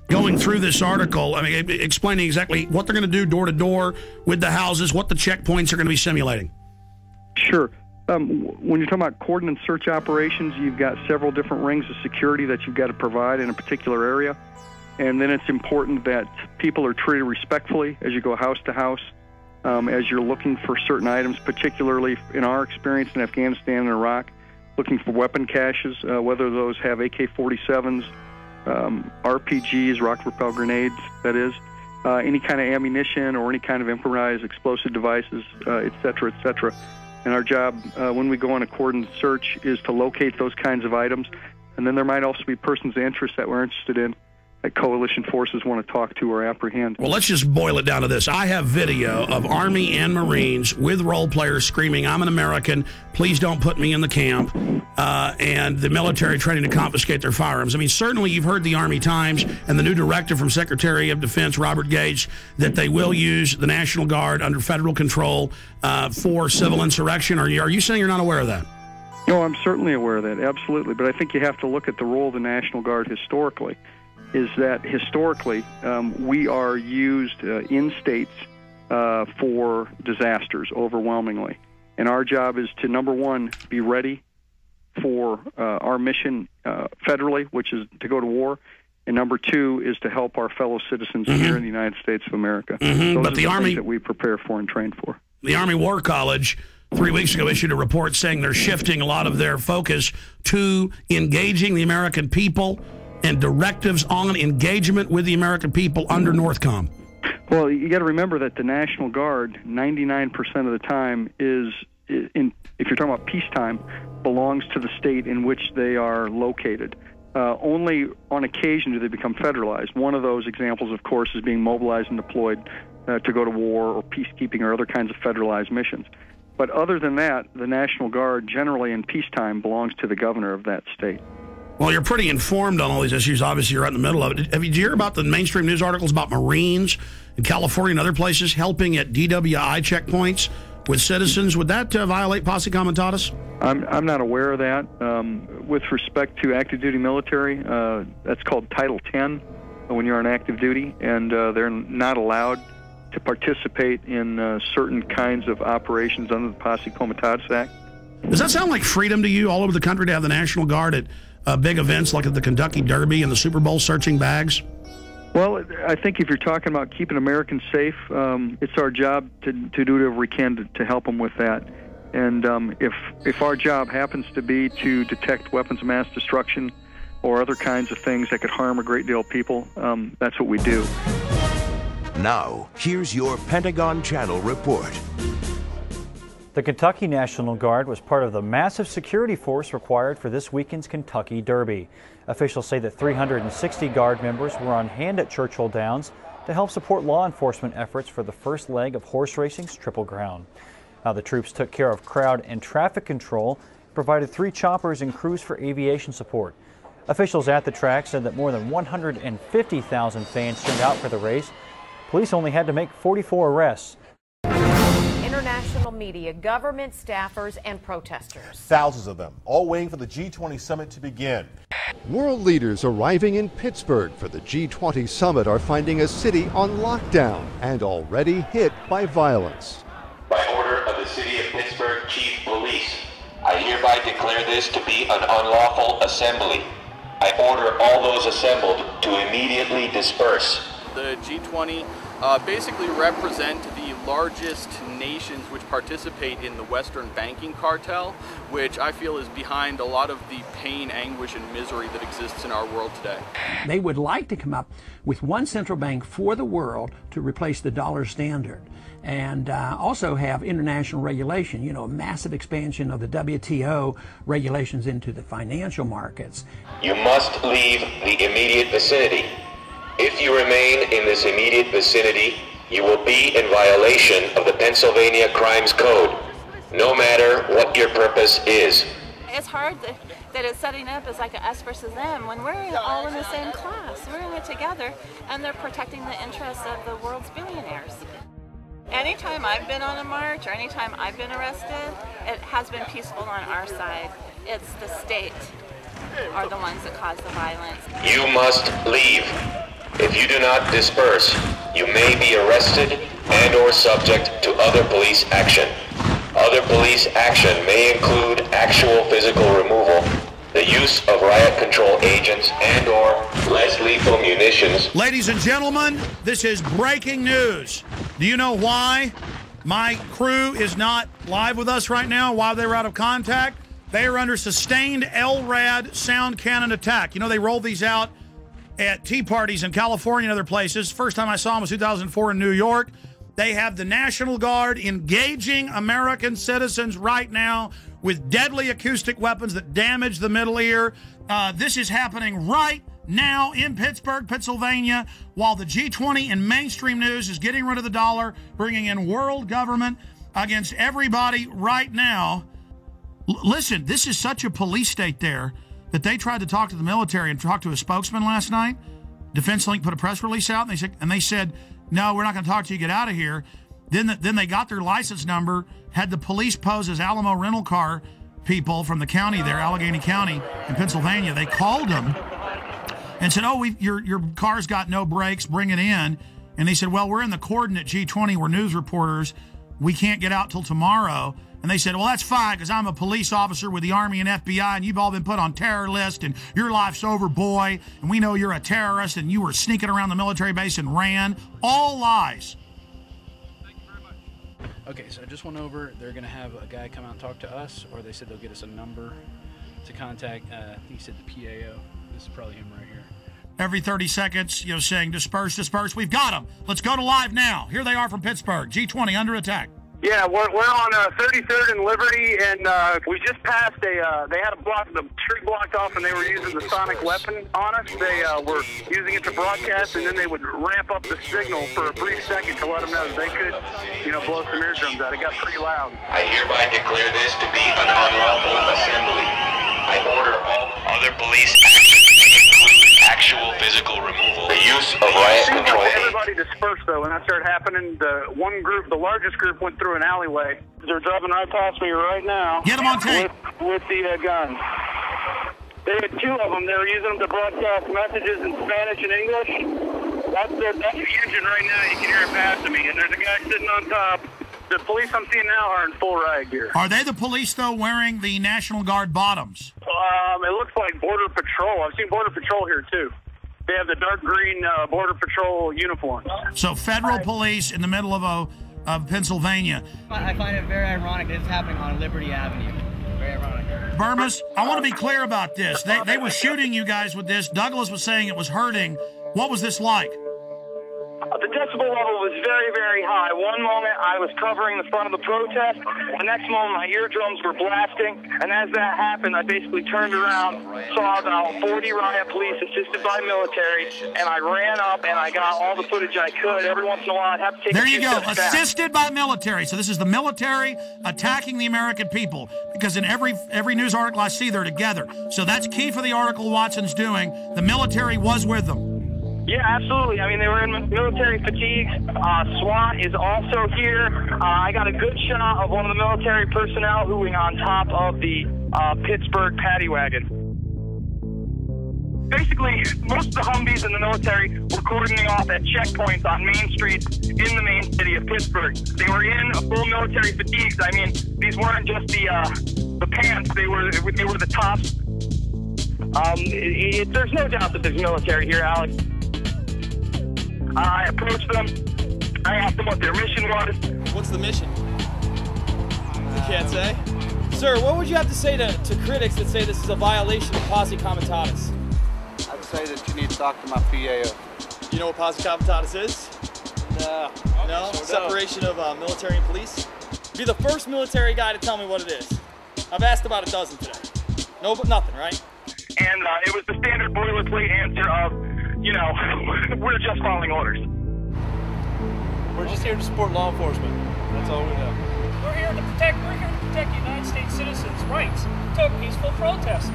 going through this article, I mean, explaining exactly what they're going to do door to door with the houses, what the checkpoints are going to be simulating. Sure. When you're talking about coordinate search operations, you've got several different rings of security that you've got to provide in a particular area. And then it's important that people are treated respectfully as you go house to house, as you're looking for certain items, particularly in our experience in Afghanistan and Iraq, looking for weapon caches, whether those have AK-47s, RPGs, rocket-propelled grenades, that is, any kind of ammunition or any kind of improvised explosive devices, et cetera, et cetera. And our job, when we go on a coordinated search, is to locate those kinds of items. And then there might also be persons of interest that we're interested in, that coalition forces want to talk to or apprehend. Well, let's just boil it down to this. I have video of Army and Marines with role players screaming, "I'm an American, please don't put me in the camp," and the military trying to confiscate their firearms. I mean, certainly you've heard the Army Times and the new directive from Secretary of Defense Robert Gates that they will use the National Guard under federal control for civil insurrection. Are you saying you're not aware of that? No, I'm certainly aware of that, absolutely. But I think you have to look at the role of the National Guard historically. Is that historically we are used in states for disasters overwhelmingly. And our job is to, number one, be ready for our mission federally, which is to go to war. And number two is to help our fellow citizens here in the United States of America. Those But are the Army things that we prepare for and train for. The Army War College 3 weeks ago issued a report saying they're shifting a lot of their focus to engaging the American people and directives on engagement with the American people under NORTHCOM. Well, you got to remember that the National Guard, 99% of the time, if you're talking about peacetime, belongs to the state in which they are located. Only on occasion do they become federalized. One of those examples, of course, is being mobilized and deployed to go to war or peacekeeping or other kinds of federalized missions. But other than that, the National Guard generally in peacetime belongs to the governor of that state. Well, you're pretty informed on all these issues. Obviously, you're right in the middle of it. Did you hear about the mainstream news articles about Marines in California and other places helping at DWI checkpoints with citizens? Would that violate posse comitatus? I'm not aware of that. With respect to active duty military, that's called Title 10 when you're on active duty, and they're not allowed to participate in certain kinds of operations under the Posse Comitatus Act. Does that sound like freedom to you all over the country to have the National Guard at big events like at the Kentucky Derby and the Super Bowl searching bags? Well, I think if you're talking about keeping Americans safe, it's our job to do whatever we can to help them with that. And if our job happens to be to detect weapons of mass destruction or other kinds of things that could harm a great deal of people, that's what we do. Now, here's your Pentagon Channel report. The Kentucky National Guard was part of the massive security force required for this weekend's Kentucky Derby. Officials say that 360 Guard members were on hand at Churchill Downs to help support law enforcement efforts for the first leg of horse racing's Triple Crown. Now, the troops took care of crowd and traffic control, provided 3 choppers and crews for aviation support. Officials at the track said that more than 150,000 fans turned out for the race. Police only had to make 44 arrests. International media, government staffers, and protesters. Thousands of them, all waiting for the G20 summit to begin. World leaders arriving in Pittsburgh for the G20 summit are finding a city on lockdown and already hit by violence. By order of the City of Pittsburgh Chief Police, I hereby declare this to be an unlawful assembly. I order all those assembled to immediately disperse. The G20 basically represent the largest nations which participate in the Western banking cartel, which I feel is behind a lot of the pain, anguish, and misery that exists in our world today. They would like to come up with one central bank for the world to replace the dollar standard, and also have international regulation, a massive expansion of the WTO regulations into the financial markets. You must leave the immediate vicinity. If you remain in this immediate vicinity, you will be in violation of the Pennsylvania Crimes Code, no matter what your purpose is. It's hard that it's setting up as like a us versus them when we're all in the same class. We're in it together, and they're protecting the interests of the world's billionaires. Anytime I've been on a march or anytime I've been arrested, it has been peaceful on our side. It's the state are the ones that cause the violence. You must leave. If you do not disperse, you may be arrested and or subject to other police action. Other police action may include actual physical removal, the use of riot control agents and or less lethal munitions. Ladies and gentlemen, this is breaking news. Do you know why my crew is not live with us right now, why they were out of contact? They are under sustained LRAD sound cannon attack. You know, they rolled these out at tea parties in California and other places. First time I saw them was 2004 in New York. They have the National Guard engaging American citizens right now with deadly acoustic weapons that damage the middle ear. This is happening right now in Pittsburgh, Pennsylvania, while the G20 in mainstream news is getting rid of the dollar, bringing in world government against everybody right now. Listen, this is such a police state there that they tried to talk to the military and talk to a spokesman last night. Defense Link put a press release out, and they said, no, we're not going to talk to you, get out of here. Then they got their license number, had the police pose as Alamo rental car people from the county there, Allegheny County in Pennsylvania. They called them and said, oh, your car's got no brakes, bring it in. And they said, well, we're in the coordinate G20, we're news reporters, we can't get out till tomorrow. And they said, well, that's fine, because I'm a police officer with the Army and FBI, and you've all been put on terror list, and your life's over, boy, and we know you're a terrorist, and you were sneaking around the military base and ran. All lies. Thank you very much. Okay, so I just went over. They're going to have a guy come out and talk to us, or they said they'll get us a number to contact. I think he said the PAO. This is probably him right here. Every 30 seconds, you know, saying disperse, disperse. We've got them. Let's go to live now. Here they are from Pittsburgh. G20 under attack. Yeah, we're on 33rd and Liberty, and we just passed they had the street blocked off, and they were using the sonic weapon on us. They were using it to broadcast, and then they would ramp up the signal for a brief second to let them know that they could, you know, blow some eardrums out. It got pretty loud. I hereby declare this to be an unlawful assembly. I order all other police action to include actual physical removal, the use of riot control. Everybody dispersed, though, when that started happening. The one group, the largest group, went through an alleyway. They're driving right past me right now. Get them on tape. With the gun. They had two of them. They were using them to broadcast messages in Spanish and English. That's the engine right now. You can hear it passing me. And there's a guy sitting on top. The police I'm seeing now are in full riot gear. Are they the police, though, wearing the National Guard bottoms? It looks like Border Patrol. I've seen Border Patrol here, too. They have the dark green Border Patrol uniforms. So federal police in the middle of Pennsylvania. I find it very ironic that it's happening on Liberty Avenue. Very ironic. Burmis, I want to be clear about this. They were shooting you guys with this. Douglas was saying it was hurting. What was this like? The decibel level was very, very high. One moment I was covering the front of the protest. The next moment my eardrums were blasting. And as that happened, I basically turned around, saw about 40 riot police assisted by military, and I ran up and I got all the footage I could. Every once in a while I'd have to take There you go, assisted by military. So this is the military attacking the American people, because in every news article I see, they're together. So that's key for the article Watson's doing. The military was with them. Yeah, absolutely. I mean, they were in military fatigues. SWAT is also here. I got a good shot of one of the military personnel hooing on top of the Pittsburgh paddy wagon. Basically, most of the Humvees in the military were cordoning off at checkpoints on main streets in the main city of Pittsburgh. They were in full military fatigues. I mean, these weren't just the pants; they were the tops. There's no doubt that there's military here, Alex. I approached them. I asked them what their mission was. What's the mission? You can't say? Sir, what would you have to say to critics that say this is a violation of posse comitatus? I'd say that you need to talk to my PAO. You know what posse comitatus is? No. No? Separation of military and police? Be the first military guy to tell me what it is. I've asked about a dozen today. No, but nothing, right? And it was the standard boilerplate answer of, you know, we're just following orders. We're just here to support law enforcement. That's all we know. We're here to protect United States citizens' rights to a peaceful protest.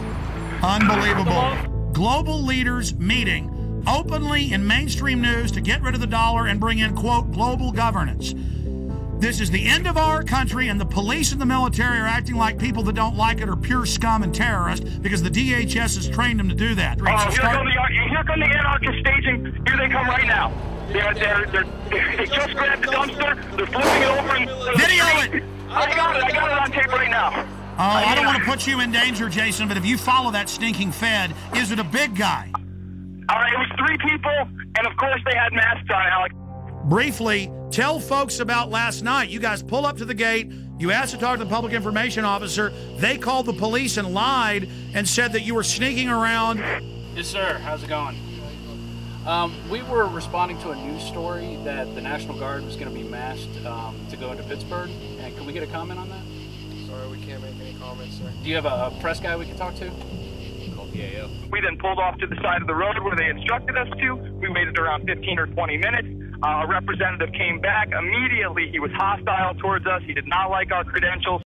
Unbelievable. Global leaders meeting openly in mainstream news to get rid of the dollar and bring in, quote, global governance. This is the end of our country, and the police and the military are acting like people that don't like it are pure scum and terrorists because the DHS has trained them to do that. Here come the anarchist staging. Here they come them right now. They just grabbed the dumpster. They're flipping it over. Video it. I got it on tape right now. Oh, I don't want to put you in danger, Jason, but if you follow that stinking Fed, is it a big guy? It was 3 people, and of course they had masks on, Alex. Briefly, tell folks about last night. You guys pull up to the gate. You asked to talk to the public information officer. They called the police and lied and said that you were sneaking around. Yes, sir. How's it going? We were responding to a news story that the National Guard was going to be masked to go into Pittsburgh. And can we get a comment on that? Sorry, we can't make any comments, sir. Do you have a press guy we can talk to? Call PAO. We then pulled off to the side of the road where they instructed us to. We waited around 15 or 20 minutes. A representative came back. Immediately, he was hostile towards us. He did not like our credentials.